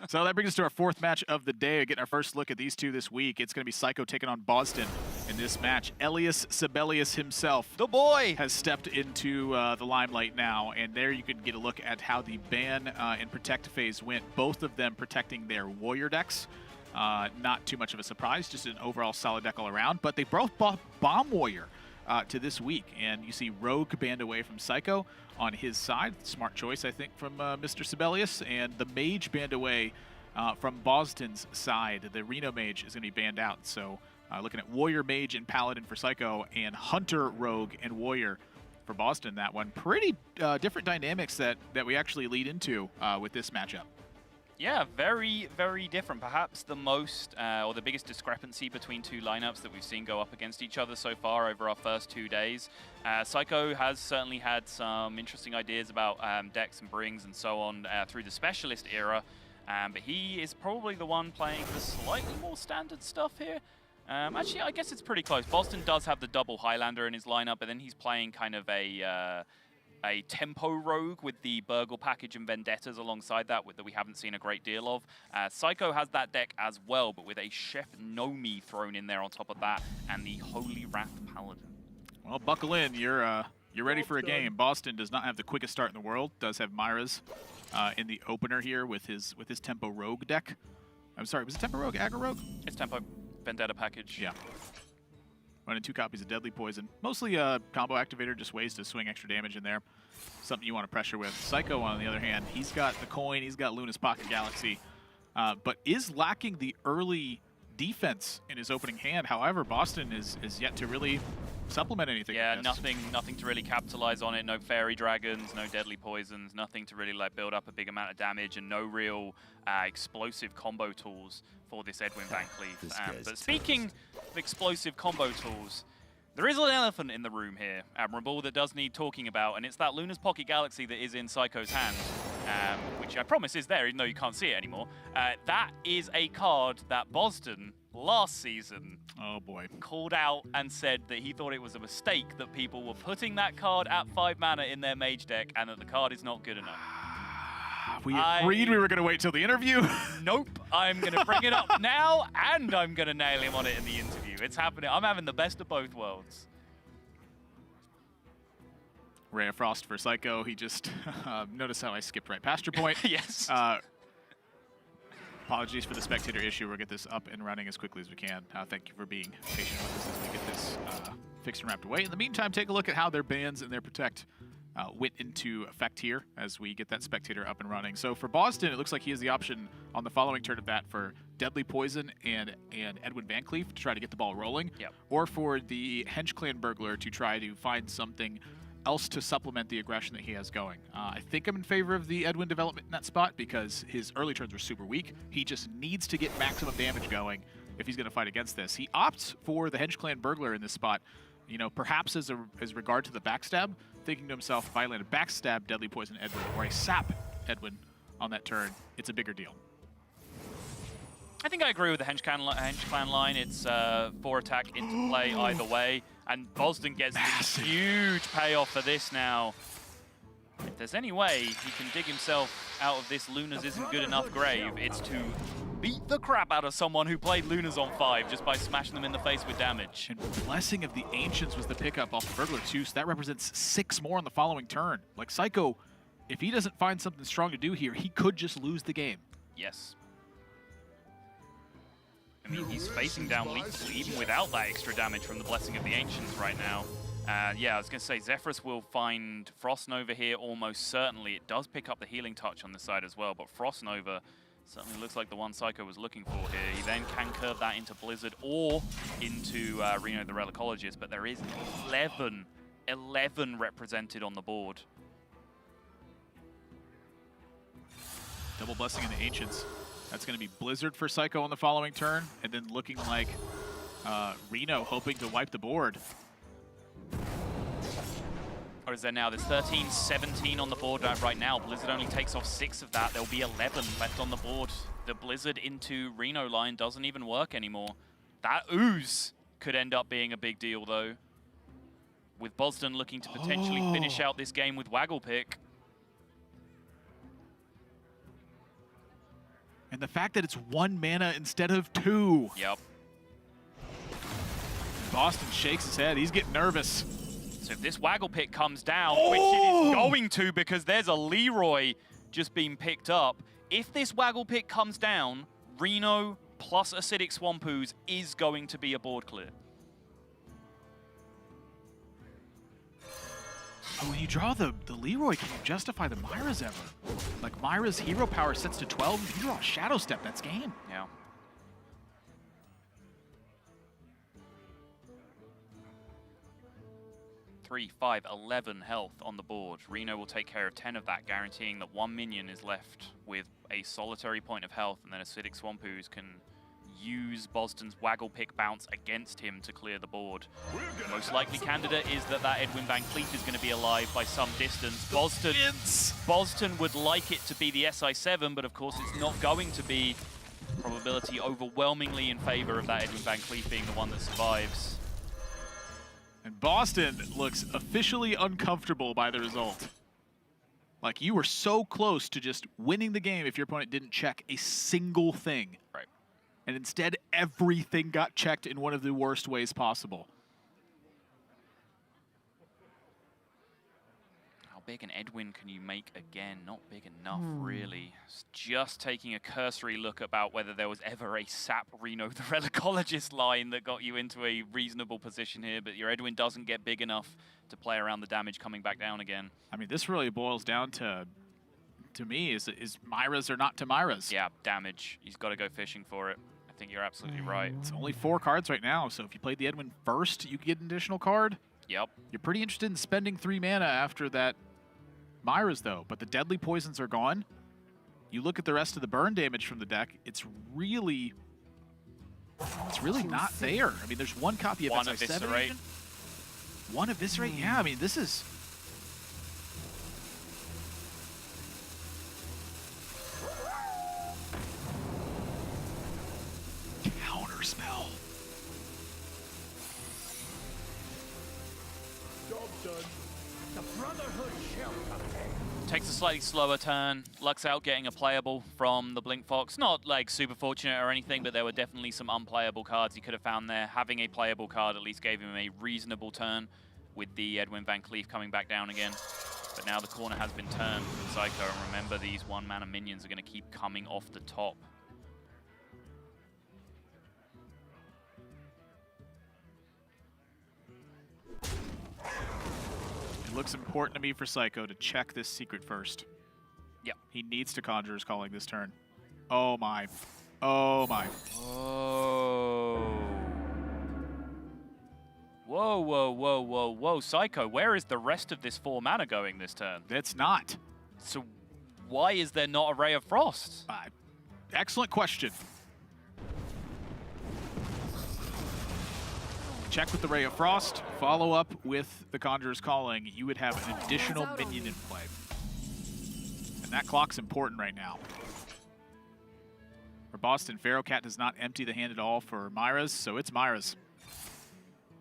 So that brings us to our fourth match of the day. Getting our first look at these two this week. It's going to be Seiko taking on Bozzzton in this match. Elias Sibelius himself, the boy, has stepped into the limelight now, and there you can get a look at how the ban and protect phase went. Both of them protecting their warrior decks. Not too much of a surprise, just an overall solid deck all around. But they both bought Bomb Warrior to this week, and you see Rogue banned away from Seiko on his side. Smart choice, I think, from Mr. Sibelius, and the Mage banned away from Bozzzton's side. The Reno Mage is going to be banned out, so looking at Warrior, Mage, and Paladin for Seiko, and Hunter, Rogue, and Warrior for Bozzzton. That one, pretty different dynamics that we actually lead into with this matchup. Yeah, very, very different. Perhaps the most, or the biggest discrepancy between two lineups that we've seen go up against each other so far over our first 2 days. Seiko has certainly had some interesting ideas about decks and brings and so on through the Specialist era, but he is probably the one playing the slightly more standard stuff here. Actually, I guess it's pretty close. Bozzzton does have the double Highlander in his lineup, but then he's playing kind of a tempo rogue with the Burgle package and Vendettas alongside that we haven't seen a great deal of. Seiko has that deck as well, but with a Chef Nomi thrown in there on top of that, and the Holy Wrath Paladin. Well, buckle in. You're ready for a game. Bozzzton does not have the quickest start in the world. Does have Myra's in the opener here with his tempo rogue deck. I'm sorry, was it tempo rogue, aggro rogue? It's tempo Vendetta package. Yeah. Running 2 copies of Deadly Poison. Mostly a combo activator, just ways to swing extra damage in there. Something you want to pressure with. Seiko, on the other hand, he's got the coin, he's got Luna's Pocket Galaxy, but is lacking the early defense in his opening hand. However, Bozzzton is yet to really supplement anything. Yeah, nothing to really capitalize on it. No Fairy Dragons, no Deadly Poisons, nothing to really like build up a big amount of damage, and no real explosive combo tools for this Edwin Van Cleef. But speaking of explosive combo tools, there is an elephant in the room here, Admirable, that does need talking about, and it's that Luna's Pocket Galaxy that is in Seiko's hand, which I promise is there, even though you can't see it anymore. That is a card that Bozzzton last season called out and said that he thought it was a mistake that people were putting that card at 5 mana in their mage deck and that the card is not good enough. We agreed we were going to wait till the interview. Nope. I'm going to bring it up now, and I'm going to nail him on it in the interview. It's happening. I'm having the best of both worlds. Ray of Frost for Seiko. He just notice how I skipped right past your point. Yes. Apologies for the spectator issue. We'll get this up and running as quickly as we can. Thank you for being patient with us as we get this fixed and wrapped away. In the meantime, take a look at how their bans and their protect went into effect here as we get that spectator up and running. So for Bozzzton, it looks like he has the option on the following turn of that for Deadly Poison and Edwin Van Cleef to try to get the ball rolling, or for the Henge Clan Burglar to try to find something else to supplement the aggression that he has going. I think I'm in favor of the Edwin development in that spot because his early turns were super weak. He just needs to get maximum damage going if he's going to fight against this. He opts for the Henge Clan Burglar in this spot, you know, perhaps as regard to the backstab, thinking to himself, if I land a backstab Deadly Poison Edwin or a sap Edwin on that turn, it's a bigger deal. I think I agree with the Henge Clan line. It's 4 attack into play either way. And Bozzzton gets the huge payoff for this now. If there's any way he can dig himself out of this Luna's isn't good enough grave, it's to beat the crap out of someone who played Luna's on 5 just by smashing them in the face with damage. And Blessing of the Ancients was the pickup off the Burglar too, so that represents 6 more on the following turn. Like Seiko, if he doesn't find something strong to do here, he could just lose the game. Yes. I mean, he's facing down lethal even without that extra damage from the Blessing of the Ancients right now. Yeah, I was going to say, Zephyrus will find Frost Nova here almost certainly. It does pick up the healing touch on the side as well, but Frost Nova certainly looks like the one Seiko was looking for here. He then can curve that into Blizzard or into Reno the Relicologist, but there is 11 represented on the board. Double Blessing in the Ancients. That's going to be Blizzard for Seiko on the following turn, and then looking like Reno hoping to wipe the board. Or is there now? There's 13, 17 on the board right now. Blizzard only takes off 6 of that. There'll be 11 left on the board. The Blizzard into Reno line doesn't even work anymore. That Ooze could end up being a big deal, though. With Bozzzton looking to potentially finish out this game with Waggle Pick. And the fact that it's 1 mana instead of 2. Yep. Bozzzton shakes his head. He's getting nervous. So if this Waggle Pick comes down, which it is going to because there's a Leroy just being picked up. If this Waggle Pick comes down, Reno plus Acidic Swamp Ooze is going to be a board clear. Oh, when you draw the Leroy, can you justify the Myra's ever? Like, Myra's hero power sets to 12. If you draw a Shadow Step, that's game. Yeah. Three, 5, 11 health on the board. Reno will take care of 10 of that, guaranteeing that 1 minion is left with a solitary point of health, and then Acidic Swamp Ooze can use Bozzdton's Waggle Pick bounce against him to clear the board. The most likely candidate is that Edwin Van Cleef is going to be alive by some distance. Bozzdton would like it to be the SI7, but of course it's not going to be. Probability overwhelmingly in favor of that Edwin Van Cleef being the one that survives. And Bozzdton looks officially uncomfortable by the result. Like, you were so close to just winning the game if your opponent didn't check a single thing. Right. And instead, everything got checked in one of the worst ways possible. How big an Edwin can you make again? Not big enough, really. Just taking a cursory look about whether there was ever a Sap Reno the Relicologist line that got you into a reasonable position here, but your Edwin doesn't get big enough to play around the damage coming back down again. I mean, this really boils down to me, is Myra's or not to Myra's. Yeah, damage. He's got to go fishing for it. I think you're absolutely right. It's only 4 cards right now, so if you played the Edwin first, you could get an additional card. Yep. You're pretty interested in spending 3 mana after that Myra's, though, but the deadly poisons are gone. You look at the rest of the burn damage from the deck, it's really not there. I mean, there's 1 copy of One SI7 Eviscerate. even. 1 Eviscerate? Yeah, I mean, this is... Counterspell. Job done. The Brotherhood shall come. Takes a slightly slower turn. Lucks out getting a playable from the Blink Fox. Not like super fortunate or anything, but there were definitely some unplayable cards he could have found there. Having a playable card at least gave him a reasonable turn with the Edwin Van Cleef coming back down again. But now the corner has been turned for Seiko, and remember these 1-mana minions are going to keep coming off the top. It looks important to me for Seiko to check this secret first. Yep. He needs to Conjurer's Calling this turn. Oh my. Oh my. Oh. Whoa, whoa, whoa, whoa, whoa. Seiko, where is the rest of this 4 mana going this turn? That's not. So why is there not a Ray of Frost? Excellent question. Check with the Ray of Frost, follow up with the Conjurer's Calling. You would have an additional minion in play. And that clock's important right now. For Bozzzton, Pharaoh Cat does not empty the hand at all for Myra's, so it's Myra's.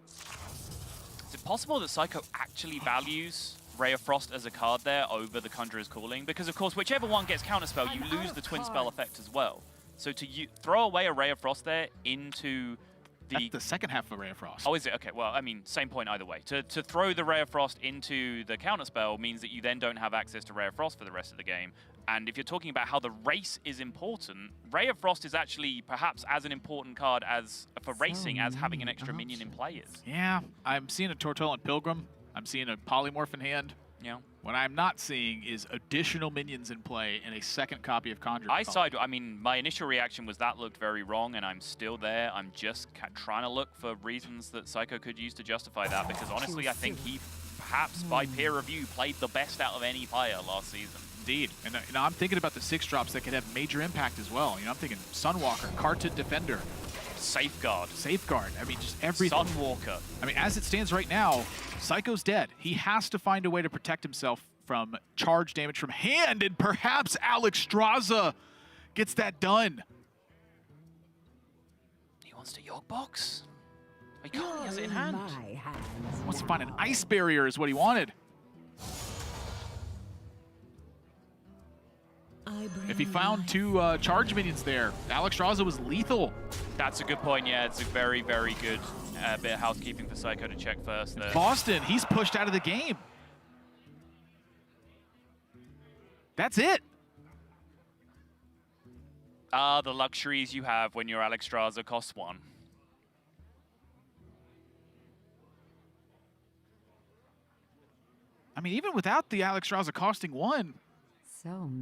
Is it possible that Seiko actually values Ray of Frost as a card there over the Conjurer's Calling? Because, of course, whichever one gets Counterspell, you lose the Twin Spell effect as well. So to throw away a Ray of Frost there into That's the second half of Ray of Frost. Oh, is it? Okay, well, I mean, same point either way. To throw the Ray of Frost into the Counterspell means that you then don't have access to Ray of Frost for the rest of the game. And if you're talking about how the race is important, Ray of Frost is actually perhaps as an important card as for racing as having an extra minion in play is. Yeah, I'm seeing a Tortolan Pilgrim. I'm seeing a Polymorph in hand. Yeah. What I'm not seeing is additional minions in play and a second copy of Conjure. I mean, my initial reaction was that looked very wrong, and I'm still there. I'm just trying to look for reasons that Seiko could use to justify that, because honestly, I think he perhaps, by peer review, played the best out of any player last season. Indeed. And I'm thinking about the 6-drops that could have major impact as well. You know, I'm thinking Sunwalker, Karted Defender. Safeguard. Safeguard. I mean, just everything. Sunwalker. I mean, as it stands right now, Seiko's dead. He has to find a way to protect himself from charge damage from hand, and perhaps Alex Straza gets that done. He wants to Yogg box? He can't, he has it in hand. Wants to find an ice barrier is what he wanted. If he found 2 charge minions there, Alexstrasza was lethal. That's a good point, yeah. It's a very, very good bit of housekeeping for Seiko to check first there. Bozzzton, he's pushed out of the game. That's it. The luxuries you have when your Alexstrasza costs 1. I mean, even without the Alexstrasza costing 1,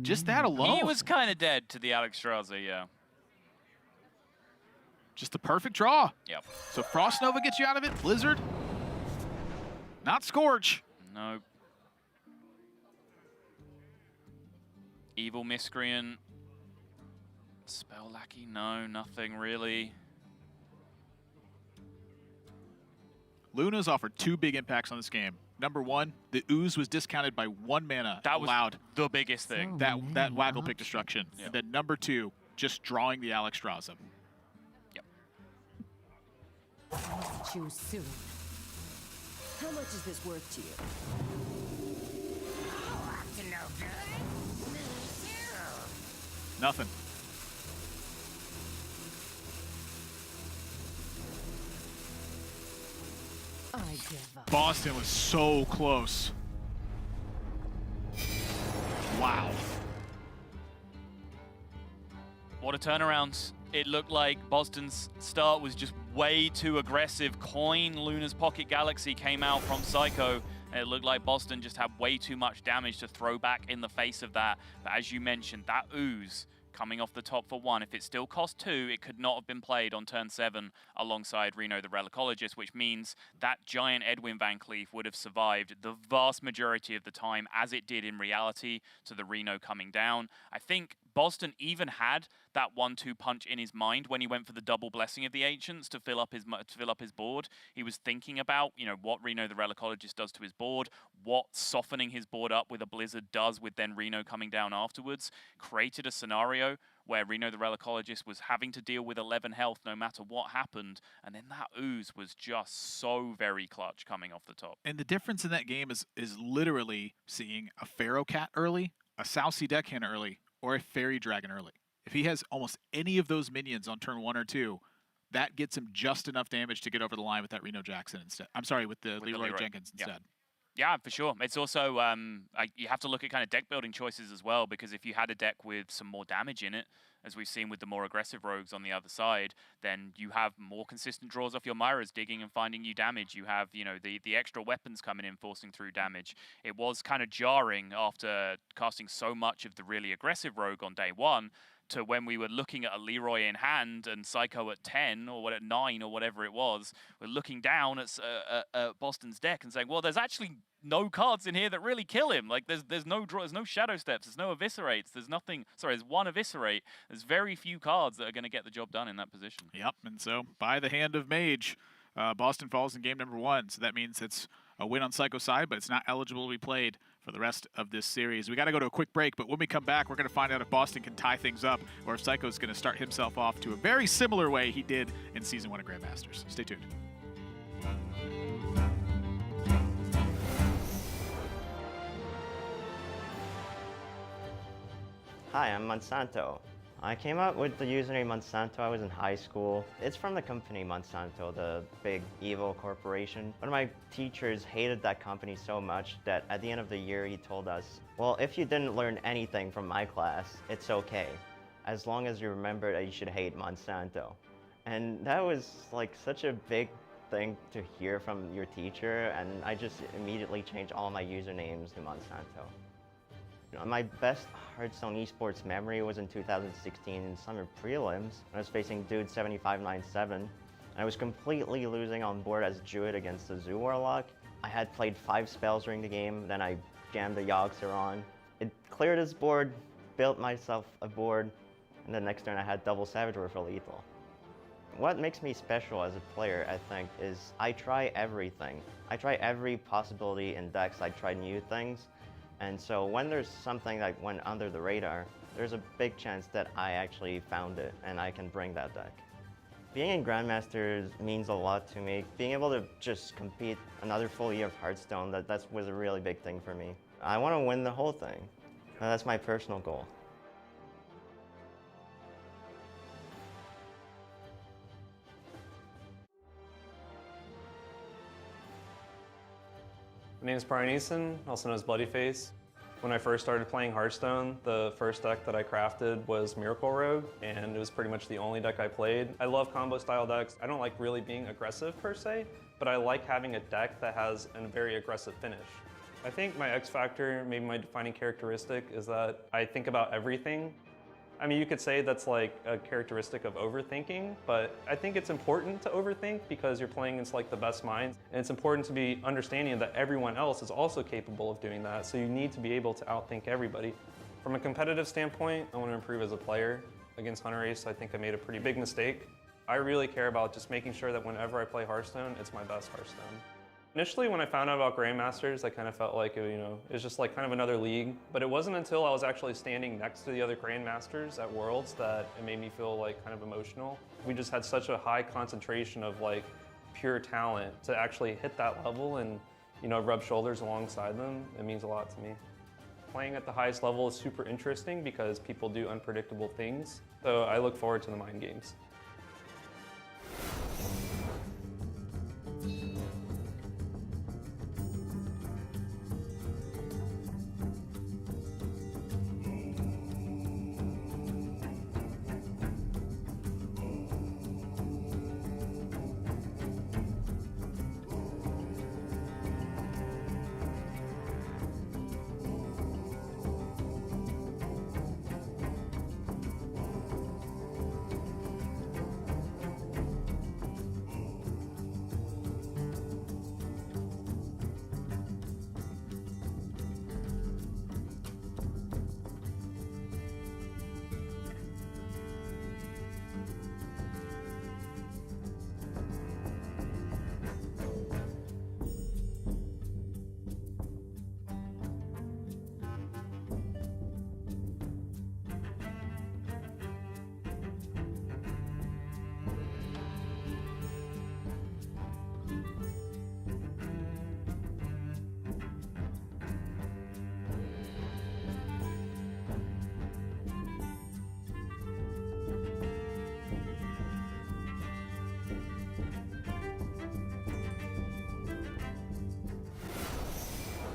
just that alone. He was kind of dead to the Alexstrasza, yeah. Just the perfect draw. Yep. So Frost Nova gets you out of it. Blizzard, not Scorch. Nope. Evil Miscreant. Spell Lackey, no, nothing really. Luna's offered 2 big impacts on this game. Number 1, the ooze was discounted by 1 mana. That allowed was the biggest thing. that waggle pick destruction. Yep. And then number 2, just drawing the Alexstrasza. Yep. Choose soon. How much is this worth to you? Up to no good? Me too. Nothing. I give up. Bozzzton was so close. Wow. What a turnaround. It looked like Bozzzton's start was just way too aggressive. Coin Luna's Pocket Galaxy came out from Seiko. And it looked like Bozzzton just had way too much damage to throw back in the face of that. But as you mentioned, that ooze coming off the top for 1. If it still cost 2, it could not have been played on turn 7 alongside Reno the Relicologist, which means that giant Edwin Van Cleef would have survived the vast majority of the time, as it did in reality, to the Reno coming down. I think Bozzzton even had that 1-2 punch in his mind when he went for the double blessing of the Ancients to fill up his board. He was thinking about, you know, what Reno the Relicologist does to his board, what softening his board up with a Blizzard does with then Reno coming down afterwards. Created a scenario where Reno the Relicologist was having to deal with 11 health no matter what happened, and then that ooze was just so very clutch coming off the top. And the difference in that game is literally seeing a Pharaoh Cat early, a Southsea Deckhand early, or a Fairy Dragon early. If he has almost any of those minions on turn 1 or 2, that gets him just enough damage to get over the line with that Reno Jackson instead. I'm sorry, with the Leroy Jenkins instead. Yeah, for sure. It's also, you have to look at kind of deck building choices as well, because if you had a deck with some more damage in it, as we've seen with the more aggressive rogues on the other side, then you have more consistent draws off your Myras digging and finding you damage. You have, you know, the extra weapons coming in, forcing through damage. It was kind of jarring after casting so much of the really aggressive rogue on day 1 to when we were looking at a Leroy in hand and Seiko at 10 or at 9 or whatever it was. We're looking down at Bozzzton's deck and saying, well, there's actually no cards in here that really kill him. Like there's no draw, there's no shadow steps, there's no eviscerates, there's nothing. Sorry, there's 1 eviscerate. There's very few cards that are going to get the job done in that position. Yep, and so by the hand of Mage, Bozzzton falls in game number 1. So that means it's a win on Seiko's side, but it's not eligible to be played for the rest of this series. We got to go to a quick break, but when we come back, we're going to find out if Bozzzton can tie things up or if Seiko's going to start himself off to a very similar way he did in Season 1 of Grandmasters. Stay tuned. Hi, I'm Monsanto. I came up with the username Monsanto. I was in high school. It's from the company Monsanto, the big evil corporation. One of my teachers hated that company so much that at the end of the year he told us, well, if you didn't learn anything from my class, it's okay, as long as you remember that you should hate Monsanto. And that was like such a big thing to hear from your teacher, and I just immediately changed all my usernames to Monsanto. My best Hearthstone Esports memory was in 2016 in Summer Prelims. I was facing Dude 7597. I was completely losing on board as Druid against the Zoo Warlock. I had played 5 spells during the game, then I jammed the Yogg-Saron on. It cleared his board, built myself a board, and the next turn I had double Savage Roar for lethal. What makes me special as a player, I think, is I try everything. I try every possibility in decks. I try new things. And so when there's something that went under the radar, there's a big chance that I actually found it and I can bring that deck. Being in Grandmasters means a lot to me. Being able to just compete another full year of Hearthstone, that was a really big thing for me. I want to win the whole thing. That's my personal goal. My name is Brian Easton, also known as Bloodyface. When I first started playing Hearthstone, the first deck that I crafted was Miracle Rogue, and it was pretty much the only deck I played. I love combo style decks. I don't like really being aggressive per se, but I like having a deck that has a very aggressive finish. I think my X factor, maybe my defining characteristic, is that I think about everything. I mean, you could say that's like a characteristic of overthinking, but I think it's important to overthink because you're playing against like the best minds. And it's important to be understanding that everyone else is also capable of doing that. So you need to be able to outthink everybody. From a competitive standpoint, I want to improve as a player. Against Hunter Ace, I think I made a pretty big mistake. I really care about just making sure that whenever I play Hearthstone, it's my best Hearthstone. Initially, when I found out about Grandmasters, I kind of felt like, it was just like kind of another league. But it wasn't until I was actually standing next to the other Grandmasters at Worlds that it made me feel like kind of emotional. We just had such a high concentration of like pure talent to actually hit that level and, rub shoulders alongside them. It means a lot to me. Playing at the highest level is super interesting because people do unpredictable things. So I look forward to the mind games.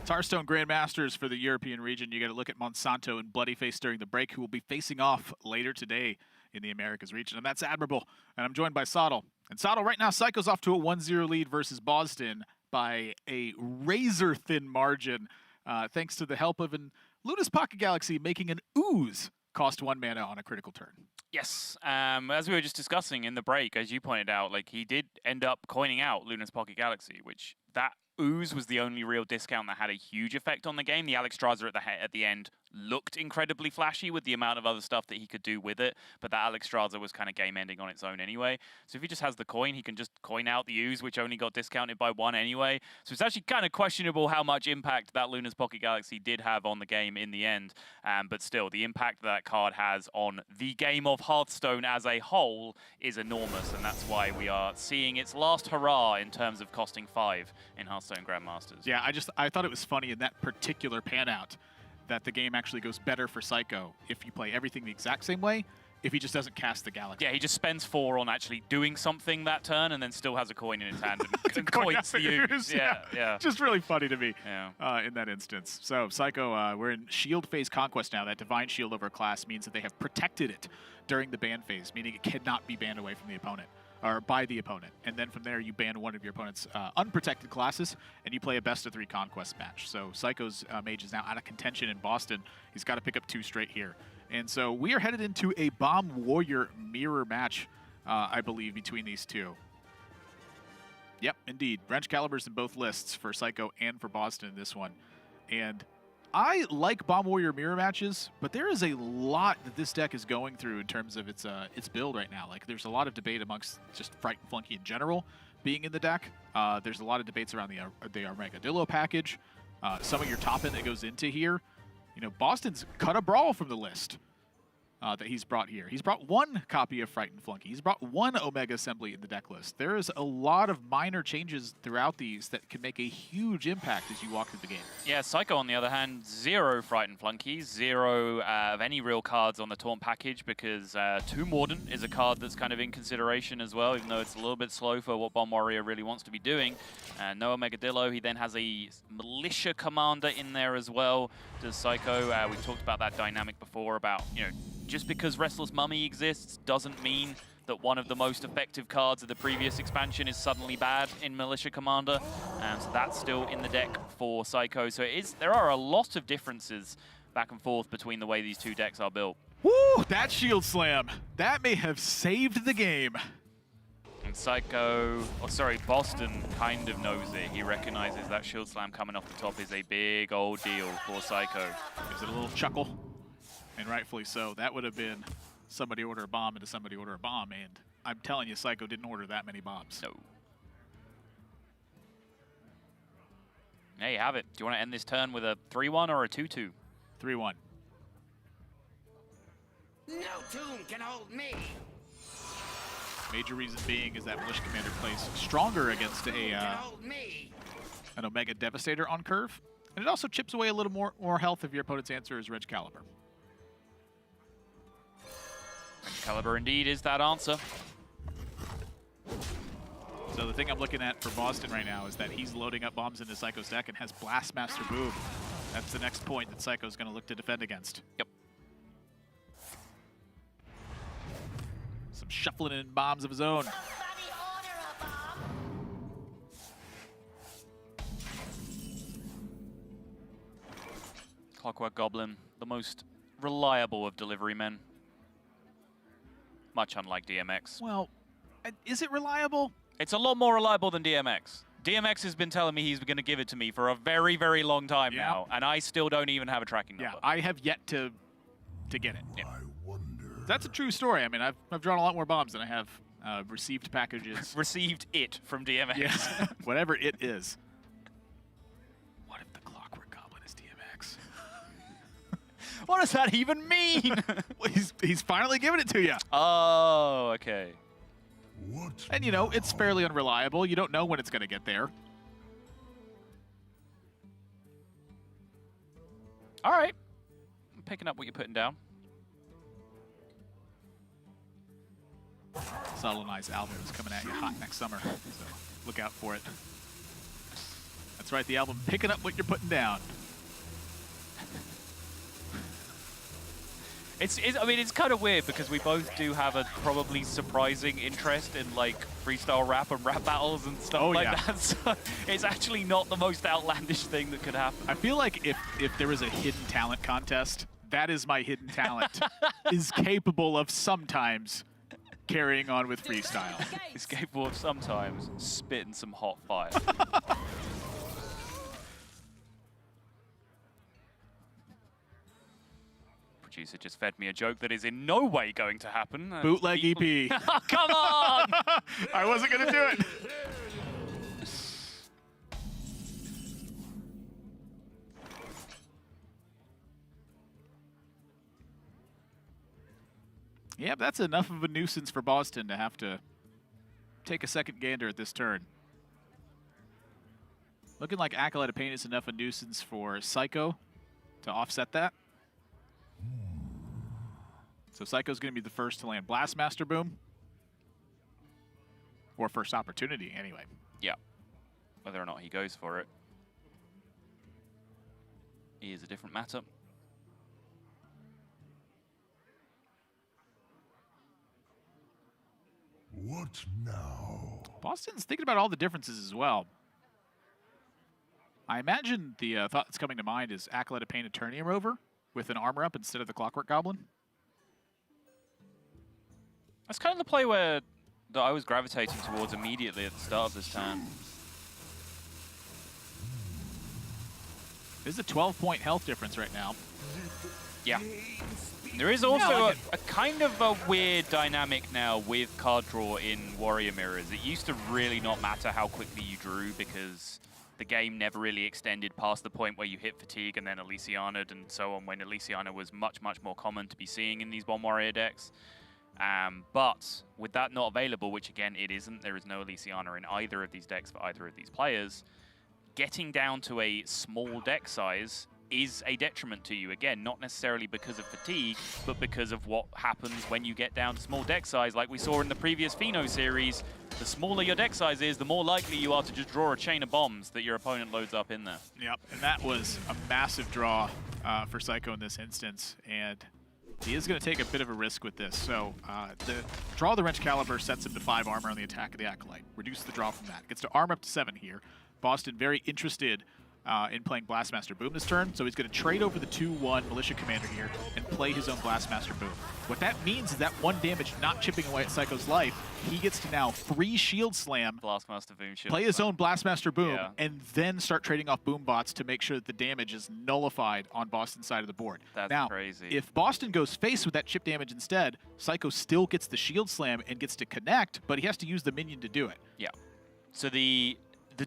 It's Hearthstone Grandmasters for the European region. You got to look at Monsanto and Bloodyface during the break, who will be facing off later today in the Americas region. And that's admirable. And I'm joined by Sottle. And Sottle, right now, Seiko's off to a 1-0 lead versus Bozzzton by a razor-thin margin, thanks to the help of Luna's Pocket Galaxy making an ooze cost 1 mana on a critical turn. Yes, as we were just discussing in the break, as you pointed out, like he did end up coining out Luna's Pocket Galaxy, which that ooze was the only real discount that had a huge effect on the game. The Alexstrasza at the end looked incredibly flashy with the amount of other stuff that he could do with it, but that Alexstrasza was kind of game-ending on its own anyway. So if he just has the coin, he can just coin out the ooze, which only got discounted by 1 anyway. So it's actually kind of questionable how much impact that Luna's Pocket Galaxy did have on the game in the end. But still, the impact that card has on the game of Hearthstone as a whole is enormous, and that's why we are seeing its last hurrah in terms of costing 5 in Hearthstone Grandmasters. Yeah, I thought it was funny in that particular pan-out that the game actually goes better for Seiko if you play everything the exact same way, if he just doesn't cast the Galaxy. Yeah, he just spends 4 on actually doing something that turn and then still has a coin in his hand and coins the ooze. Yeah. Just really funny to me Yeah. in that instance. So Seiko, we're in shield phase conquest now. That divine shield over a class means that they have protected it during the ban phase, meaning it cannot be banned away from the opponent. Or by the opponent, and then from there you ban one of your opponent's unprotected classes, and you play a best-of-3 conquest match. So Seiko's mage is now out of contention in Bozzzton. He's got to pick up 2 straight here, and so we are headed into a Bomb Warrior mirror match, I believe, between these two. Yep, indeed, Wrench Calibers in both lists for Seiko and for Bozzzton in this one, and I like Bomb Warrior mirror matches, but there is a lot that this deck is going through in terms of its build right now. Like, there's a lot of debate amongst just Fright and Flunky in general being in the deck. There's a lot of debates around the Armagadillo package. Some of your top end that goes into here. Boston's cut a brawl from the list. that he's brought here. He's brought one copy of Frightened Flunky. He's brought one Omega Assembly in the deck list. There is a lot of minor changes throughout these that can make a huge impact as you walk through the game. Yeah, Seiko, on the other hand, 0 Frightened Flunkies, 0 of any real cards on the Taunt package, because 2 Morden is a card that's kind of in consideration as well, even though it's a little bit slow for what Bomb Warrior really wants to be doing. No Omega Dillo. He then has a Militia Commander in there as well. Does Seiko? We've talked about that dynamic before about, you know, just because Restless Mummy exists doesn't mean that one of the most effective cards of the previous expansion is suddenly bad in Militia Commander. So that's still in the deck for Seiko. So there are a lot of differences back and forth between the way these two decks are built. Woo! That Shield Slam. That may have saved the game. And Seiko, oh sorry, Bozzzton kind of knows it. He recognizes that Shield Slam coming off the top is a big old deal for Seiko. Gives it a little chuckle. And rightfully so. That would have been somebody order a bomb into somebody order a bomb, and I'm telling you, Seiko didn't order that many bombs. No. There you have it. Do you want to end this turn with a 3-1 or a 2-2? 3-1. No tomb can hold me. Major reason being is that Militia Commander plays stronger against Can hold me. an Omega Devastator on curve, and it also chips away a little more health if your opponent's answer is Reg Caliber. Caliber indeed is that answer. So the thing I'm looking at for Bozzzton right now is that he's loading up bombs into Seiko's deck and has Blastmaster Boom. That's the next point that Seiko's going to look to defend against. Yep. Some shuffling in bombs of his own. Clockwork Goblin, the most reliable of delivery men. Much unlike DMX. Well, is it reliable? It's a lot more reliable than DMX. DMX has been telling me he's going to give it to me for a very, very long time now, and I still don't even have a tracking number. Yeah, I have yet to get it. Yeah. That's a true story. I mean, I've drawn a lot more bombs than I have received packages. Received it from DMX. Yeah, whatever it is. What if the Clockwork Goblin is DMX? What does that even mean? Well, he's finally giving it to you. Oh, okay. And, you know, it's fairly unreliable. You don't know when it's going to get there. All right. I'm picking up what you're putting down. Solonized album is coming at you hot next summer, so look out for it. That's right, the album Picking Up What You're Putting Down. I mean, it's kind of weird because we both do have a probably surprising interest in like freestyle rap and rap battles and stuff that. So it's actually not the most outlandish thing that could happen. I feel like if there was a hidden talent contest, that is my hidden talent. Is capable of sometimes carrying on with freestyle. It's capable of sometimes spitting some hot fire. Producer just fed me a joke that is in no way going to happen. Bootleg EP. Oh, come on! I wasn't going to do it. Yeah, that's enough of a nuisance for Bozzzton to have to take a second gander at this turn. Looking like Acolyte of Pain is enough a nuisance for Seiko to offset that. So Seiko's going to be the first to land Blastmaster Boom. Or first opportunity, anyway. Yeah. Whether or not he goes for it is a different matter. What now? Bozzzton's thinking about all the differences as well. I imagine the thought that's coming to mind is Acolyte of Pain Eternium Rover with an armor up instead of the Clockwork Goblin. That's kind of the play that I was gravitating towards immediately at the start of this turn. There's a 12-point health difference right now. Yeah. There is also like a kind of a weird dynamic now with card draw in Warrior Mirrors. It used to really not matter how quickly you drew because the game never really extended past the point where you hit fatigue and then Elysiana'd and so on, when Elysiana was much, much more common to be seeing in these Bomb Warrior decks. But with that not available, which again it isn't, there is no Elysiana in either of these decks for either of these players, getting down to a small deck size is a detriment to you. Again, not necessarily because of fatigue, but because of what happens when you get down to small deck size. Like we saw in the previous Pheno series, the smaller your deck size is, the more likely you are to just draw a chain of bombs that your opponent loads up in there. Yep, and that was a massive draw for Seiko in this instance, and he is going to take a bit of a risk with this. So the draw of the Wrench Caliber sets him to 5 armor on the attack of the Acolyte. Reduce the draw from that. Gets to armor up to 7 here. Bozzzton very interested in playing Blastmaster Boom this turn, so he's going to trade over the 2/1 Militia Commander here and play his own Blastmaster Boom. What that means is that 1 damage not chipping away at Seiko's life, he gets to now free Shield Slam, Blastmaster Boom, play his own Blastmaster Boom, and then start trading off Boom Bots to make sure that the damage is nullified on Bozzzton's side of the board. That's now, crazy. If Bozzzton goes face with that chip damage instead, Seiko still gets the Shield Slam and gets to connect, but he has to use the minion to do it. Yeah. So the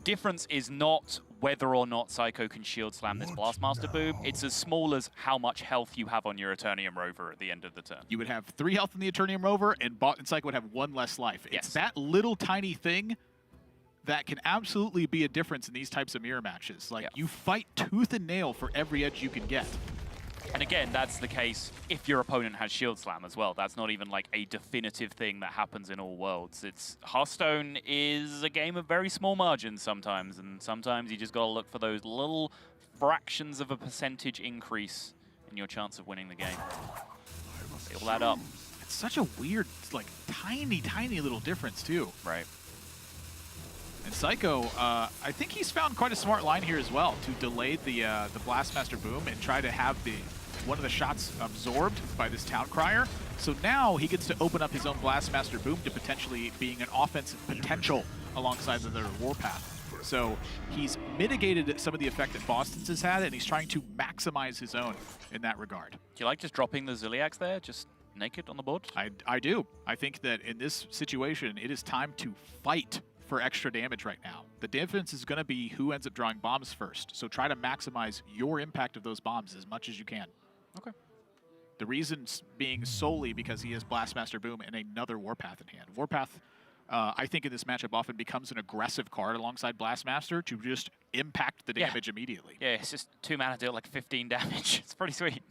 difference is not whether or not Seiko can Shield Slam this Blastmaster Boom. It's as small as how much health you have on your Eternium Rover at the end of the turn. You would have 3 health in the Eternium Rover, and Seiko would have 1 less life. Yes. It's that little tiny thing that can absolutely be a difference in these types of mirror matches. Like, you fight tooth and nail for every edge you can get. And again, that's the case if your opponent has Shield Slam as well. That's not even like a definitive thing that happens in all worlds. Hearthstone is a game of very small margins sometimes, and sometimes you just got to look for those little fractions of a percentage increase in your chance of winning the game. It'll add up. It's such a weird, like, tiny, tiny little difference, too. Right. And Seiko, I think he's found quite a smart line here as well to delay the Blastmaster Boom and try to have one of the shots absorbed by this Town Crier. So now he gets to open up his own Blastmaster Boom to potentially being an offensive potential alongside the Warpath. So he's mitigated some of the effect that Bozzzton's has had, and he's trying to maximize his own in that regard. Do you like just dropping the Ziliax there, just naked on the board? I do. I think that in this situation, it is time to fight for extra damage right now. The difference is going to be who ends up drawing bombs first. So try to maximize your impact of those bombs as much as you can. Okay. The reason being solely because he has Blastmaster Boom and another Warpath in hand. Warpath, I think in this matchup often becomes an aggressive card alongside Blastmaster to just impact the damage immediately. Yeah, it's just 2 mana deal like 15 damage. It's pretty sweet.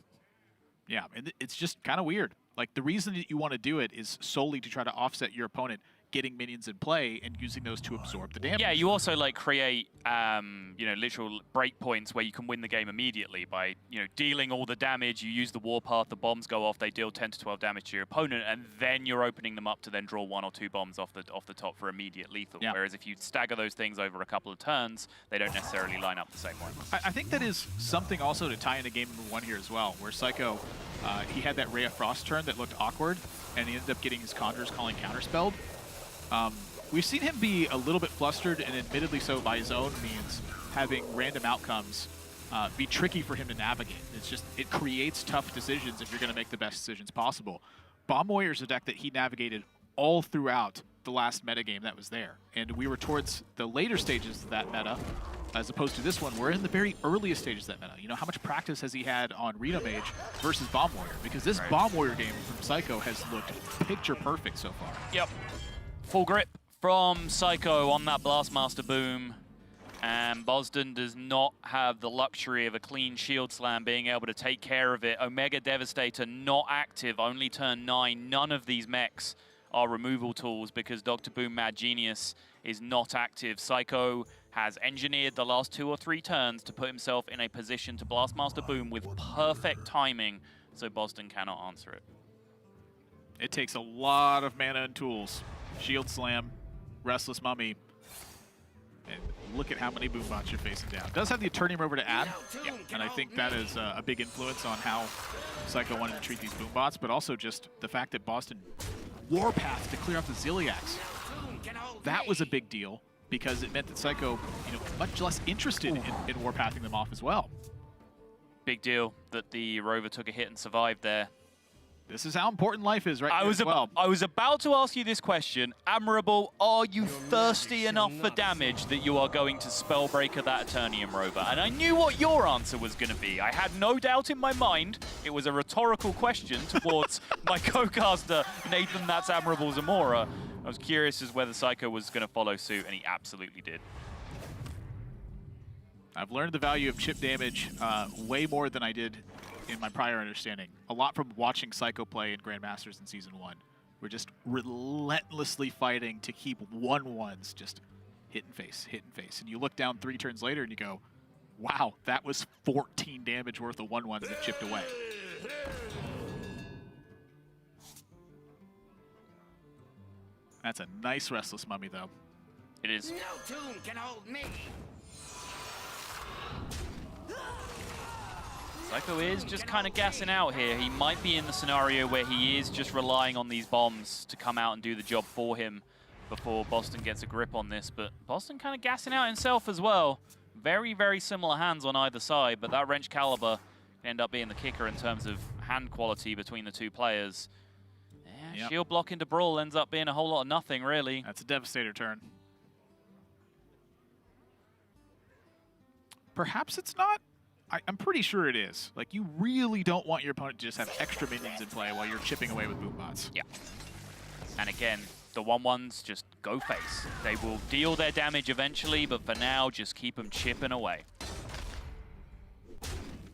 Yeah, and it's just kind of weird. Like, the reason that you want to do it is solely to try to offset your opponent getting minions in play and using those to absorb the damage. Yeah, you also like create, you know, literal breakpoints where you can win the game immediately by, you know, dealing all the damage. You use the Warpath, the bombs go off, they deal 10 to 12 damage to your opponent, and then you're opening them up to then draw 1 or 2 bombs off the top for immediate lethal. Yeah. Whereas if you stagger those things over a couple of turns, they don't necessarily line up the same way. I think that is something also to tie into game number 1 here as well, where Seiko, he had that Ray of Frost turn that looked awkward, and he ended up getting his Conjurer's Calling counterspelled. We've seen him be a little bit flustered, and admittedly so by his own means, having random outcomes be tricky for him to navigate. It's just, it creates tough decisions if you're going to make the best decisions possible. Bomb Warrior's a deck that he navigated all throughout the last metagame that was there. And we were towards the later stages of that meta, as opposed to this one. We're in the very earliest stages of that meta. You know, how much practice has he had on Reno Mage versus Bomb Warrior? Because this Bomb Warrior game from Seiko has looked picture perfect so far. Yep. Full grip from Seiko on that Blastmaster Boom. And Bozzzton does not have the luxury of a clean Shield Slam being able to take care of it. Omega Devastator not active, only turn 9. None of these mechs are removal tools because Dr. Boom Mad Genius is not active. Seiko has engineered the last 2 or 3 turns to put himself in a position to Blastmaster Boom with perfect timing, so Bozzzton cannot answer it. It takes a lot of mana and tools. Shield Slam, Restless Mummy, and look at how many boom bots you're facing down. Does have the Eternium Rover to add, and I think that is a big influence on how Seiko wanted to treat these boom bots, but also just the fact that Bozzzton Warpath to clear off the Ziliax. That was a big deal because it meant that Seiko, you know, much less interested in Warpathing them off as well. Big deal that the Rover took a hit and survived there. This is how important life is right I here was as well. I was about to ask you this question. Admirable, are you thirsty enough for damage that you are going to Spellbreaker that Eternium Rover? And I knew what your answer was going to be. I had no doubt in my mind. It was a rhetorical question towards my co-caster, Nathan That's Admirable Zamora. I was curious as whether Seiko was going to follow suit, and he absolutely did. I've learned the value of chip damage way more than I did in my prior understanding. A lot from watching Seiko play in Grandmasters in Season 1. We're just relentlessly fighting to keep 1-1s just hit and face. And you look down 3 turns later and you go, wow, that was 14 damage worth of 1-1s that chipped away. That's a nice Restless Mummy, though. It is. No tomb can hold me. Seiko is just kind of gassing out here. He might be in the scenario where he is just relying on these bombs to come out and do the job for him before Bozzzton gets a grip on this. But Bozzzton kind of gassing out himself as well. Very, very similar hands on either side, but that Wrench Caliber can end up being the kicker in terms of hand quality between the two players. Yeah, Yep. Shield block into Brawl ends up being a whole lot of nothing, really. That's a Devastator turn. Perhaps it's not. I'm pretty sure it is. Like, you really don't want your opponent to just have extra minions in play while you're chipping away with boombots. Yeah. And again, the 1-1s just go face. They will deal their damage eventually, but for now, just keep them chipping away.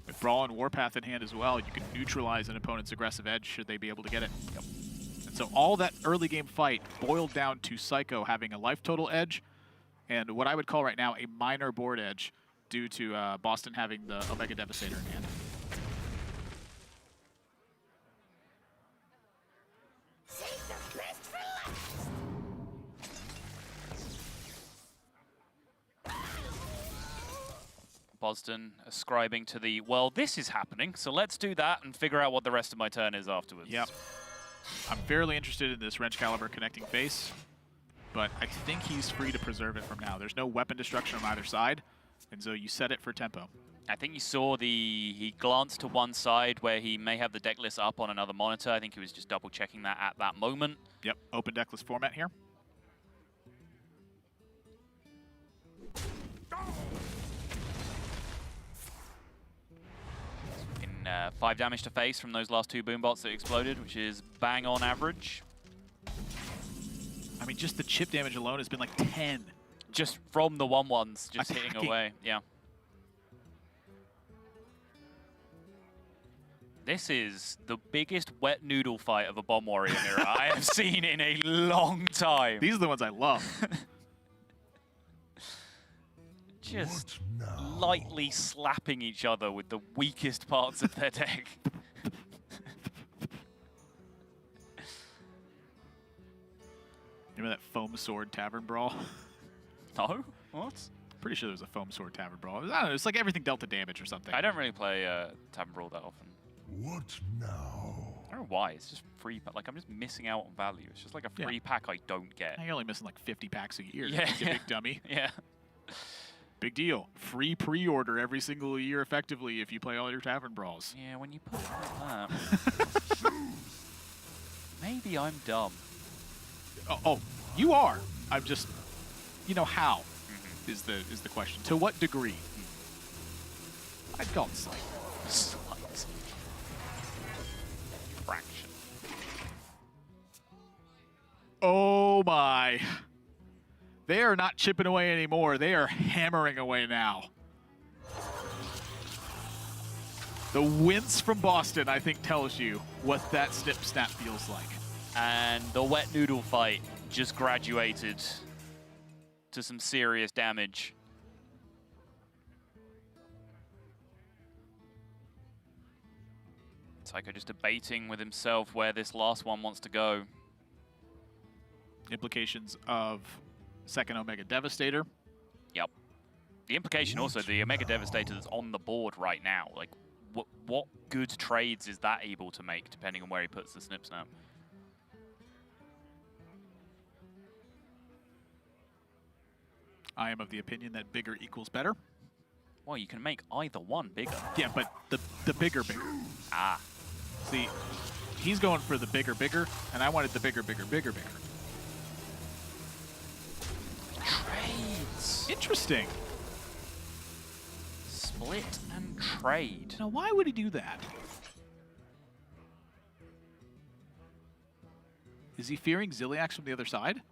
With Brawl and Warpath in hand as well, you can neutralize an opponent's aggressive edge should they be able to get it. Yep. And so all that early game fight boiled down to Seiko having a life total edge and what I would call right now a minor board edge due to Bozzzton having the Omega Devastator in hand. Bozzzton ascribing to the, well, this is happening, so let's do that and figure out what the rest of my turn is afterwards. Yep. I'm fairly interested in this Wrench Caliber connecting face, but I think he's free to preserve it from now. There's no weapon destruction on either side, and so you set it for tempo. I think you saw he glanced to one side where he may have the deck list up on another monitor. I think he was just double checking that at that moment. Yep, open deck list format here. In 5 damage to face from those last 2 boombots that exploded, which is bang on average. I mean, just the chip damage alone has been like 10. Just from the 1-1s, just Attacking. hitting away. Yeah. This is the biggest wet noodle fight of a Bomb Warrior mirror I have seen in a long time. These are the ones I love. Just What now? lightly slapping each other with the weakest parts of their deck. Remember that Foam Sword Tavern Brawl? No? What? Pretty sure there was a Foam Sword Tavern Brawl. I don't know, it's like everything dealt the damage or something. I don't really play Tavern Brawl that often. What now? I don't know why. It's just free. Like, I'm just missing out on value. It's just like a free pack I don't get. You're only missing like 50 packs a year. Yeah. You big dummy. Yeah. Big deal. Free pre-order every single year effectively if you play all your Tavern Brawls. Yeah, when you put it like that. Maybe I'm dumb. Oh, you are. I'm just, you know, how is the question. To what degree? I'd call it slight. Slight. Fraction. Oh my. They are not chipping away anymore. They are hammering away now. The wince from Bozzzton, I think, tells you what that snip snap feels like. And the wet noodle fight just graduated to some serious damage. Seiko just debating with himself where this last one wants to go. Implications of second Omega Devastator. Yep. The implication also, the Omega Devastator that's on the board right now. Like, what good trades is that able to make, depending on where he puts the snip snap? I am of the opinion that bigger equals better. Well, you can make either one bigger. Yeah, but the bigger. Ah. See, he's going for the bigger, and I wanted the bigger. Trades. Interesting. Split and trade. Now, why would he do that? Is he fearing Ziliax from the other side?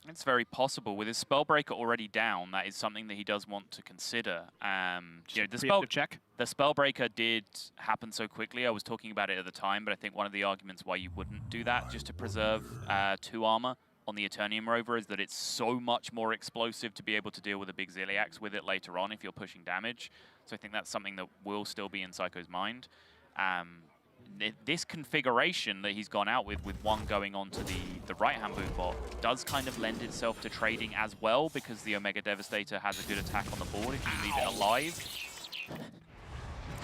It's very possible. With his Spellbreaker already down, that is something that he does want to consider. You know, Preemptive check. The Spellbreaker did happen so quickly. I was talking about it at the time, but I think one of the arguments why you wouldn't do that just to preserve 2 armor on the Eternium Rover is that it's so much more explosive to be able to deal with a big Ziliax with it later on if you're pushing damage. So I think that's something that will still be in Seiko's mind. This configuration that he's gone out with one going onto the right-hand boom bot, does kind of lend itself to trading as well, because the Omega Devastator has a good attack on the board if you leave it alive.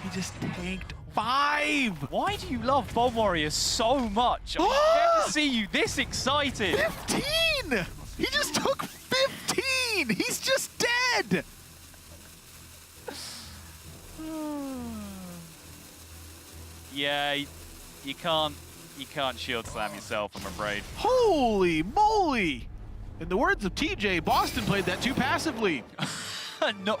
He just tanked 5! Why do you love Bomb Warrior so much? I never see you this excited! 15! He just took 15! He's just dead! Yeah, you can't shield slam yourself, I'm afraid. Holy moly! In the words of TJ, Bozzzton played that too passively. No.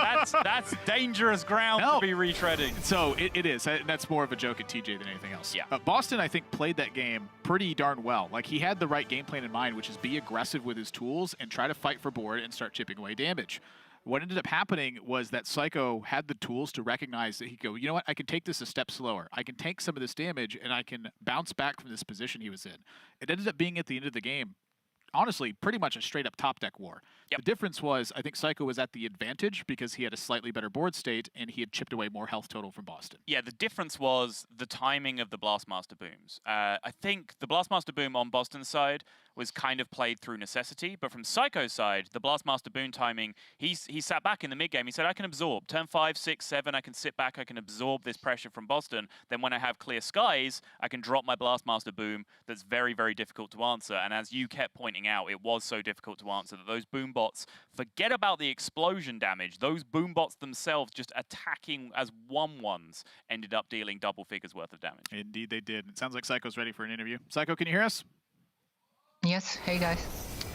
That's dangerous ground to be retreading. So it is. That's more of a joke at TJ than anything else. Yeah. Bozzzton, I think, played that game pretty darn well. Like, he had the right game plan in mind, which is be aggressive with his tools and try to fight for board and start chipping away damage. What ended up happening was that Seiko had the tools to recognize that he'd go, you know what, I can take this a step slower. I can tank some of this damage, and I can bounce back from this position he was in. It ended up being, at the end of the game, honestly, pretty much a straight-up top-deck war. Yep. The difference was, I think Seiko was at the advantage because he had a slightly better board state, and he had chipped away more health total from Bozzzton. Yeah, the difference was the timing of the Blastmaster booms. I think the Blastmaster boom on Bozzzton's side was kind of played through necessity, but from Seiko's side, the Blastmaster boom timing, he sat back in the mid-game. He said, I can absorb. Turn 5, 6, 7, I can sit back, I can absorb this pressure from Bozzzton. Then when I have clear skies, I can drop my Blastmaster boom that's very, very difficult to answer. And as you kept pointing out, it was so difficult to answer that those boom bots, forget about the explosion damage, those boom bots themselves just attacking as 1/1s ended up dealing double figures worth of damage. Indeed they did. It sounds like Seiko's ready for an interview. Seiko, can you hear us? Yes, hey guys.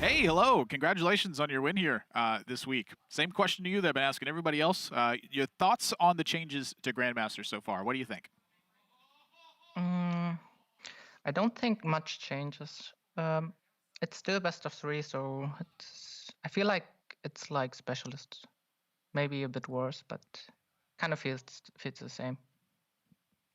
Hey, hello. Congratulations on your win here this week. Same question to you that I've been asking everybody else. Your thoughts on the changes to Grandmasters so far. What do you think? I don't think much changes. It's still best of 3, so I feel like it's like Specialist. Maybe a bit worse, but kind of fits the same.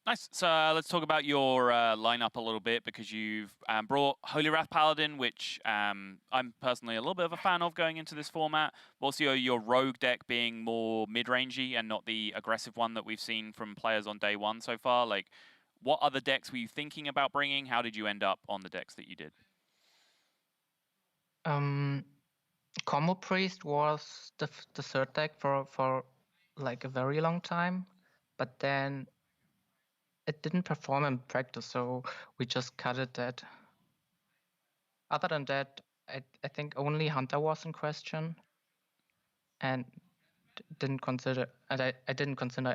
Nice. So let's talk about your lineup a little bit, because you've brought Holy Wrath Paladin, which I'm personally a little bit of a fan of going into this format. Also, your rogue deck being more mid-rangey and not the aggressive one that we've seen from players on day 1 so far. Like, what other decks were you thinking about bringing? How did you end up on the decks that you did? Combo Priest was the third deck for like a very long time, but then it didn't perform in practice, so we just cut it dead. Other than that, I think only Hunter was in question, and I didn't consider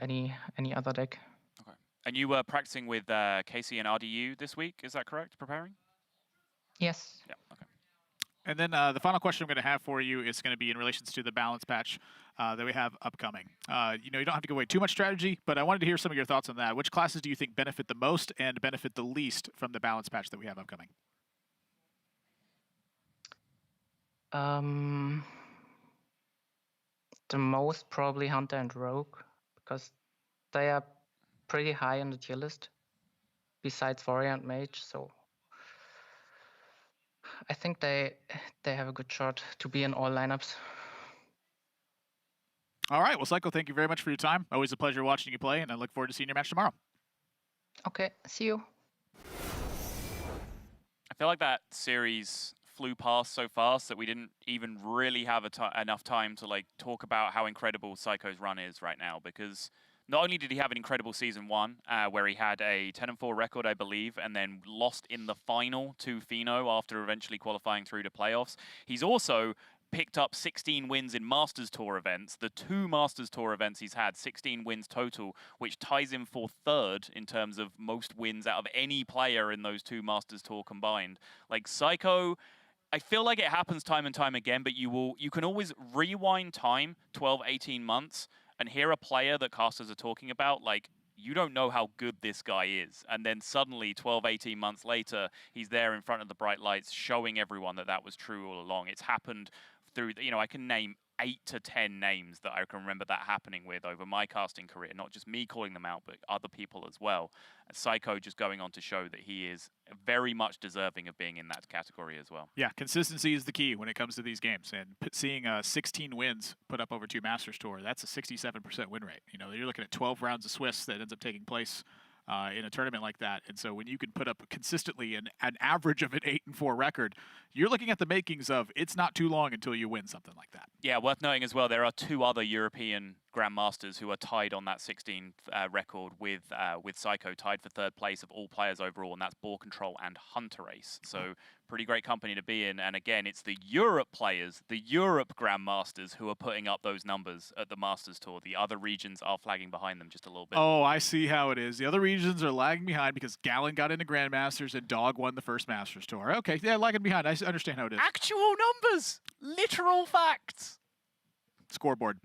any other deck. Okay. And you were practicing with Casey and RDU this week, is that correct? Preparing? Yes. Yeah. Okay. And then the final question I'm going to have for you is going to be in relations to the balance patch that we have upcoming. You don't have to go away too much strategy, but I wanted to hear some of your thoughts on that. Which classes do you think benefit the most and benefit the least from the balance patch that we have upcoming? The most probably Hunter and Rogue, because they are pretty high on the tier list, besides Warrior and Mage, so I think they have a good shot to be in all lineups. All right. Well, Seiko, thank you very much for your time. Always a pleasure watching you play, and I look forward to seeing your match tomorrow. Okay, see you. I feel like that series flew past so fast that we didn't even really have enough time to talk about how incredible Seiko's run is right now, because not only did he have an incredible Season 1, where he had a 10-4 record, I believe, and then lost in the final to Fino after eventually qualifying through to playoffs, he's also picked up 16 wins in Masters Tour events. The 2 Masters Tour events he's had, 16 wins total, which ties him for 3rd in terms of most wins out of any player in those 2 Masters Tour combined. Like, Seiko, I feel like it happens time and time again, but you can always rewind time 12, 18 months and hear a player that casters are talking about, like, you don't know how good this guy is. And then suddenly, 12, 18 months later, he's there in front of the bright lights showing everyone that that was true all along. It's happened through, you know, I can name 8 to 10 names that I can remember that happening with over my casting career. Not just me calling them out, but other people as well. Seiko just going on to show that he is very much deserving of being in that category as well. Yeah, consistency is the key when it comes to these games. And seeing 16 wins put up over 2 Masters Tour, that's a 67% win rate. You know, you're looking at 12 rounds of Swiss that ends up taking place in a tournament like that. And so when you can put up consistently an average of an 8-4 record, you're looking at the makings of it's not too long until you win something like that. Yeah, worth noting as well, there are 2 other European Grandmasters who are tied on that 16 record with Seiko, tied for 3rd place of all players overall, and that's Ball Control and Hunter Ace. So pretty great company to be in. And again, it's the Europe players, the Europe Grandmasters, who are putting up those numbers at the Masters Tour. The other regions are flagging behind them just a little bit. Oh, I see how it is. The other regions are lagging behind because Gallon got into Grandmasters and Dog won the first Masters Tour. Okay, yeah, lagging behind. I understand how it is. Actual numbers! Literal facts! Scoreboard.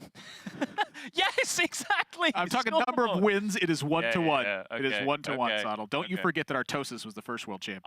Yes, exactly. I'm talking number of wins. It is 1-to-1. Yeah, It is okay, 1-to-1, okay, Sottle. Don't you forget that Artosis was the first world champion.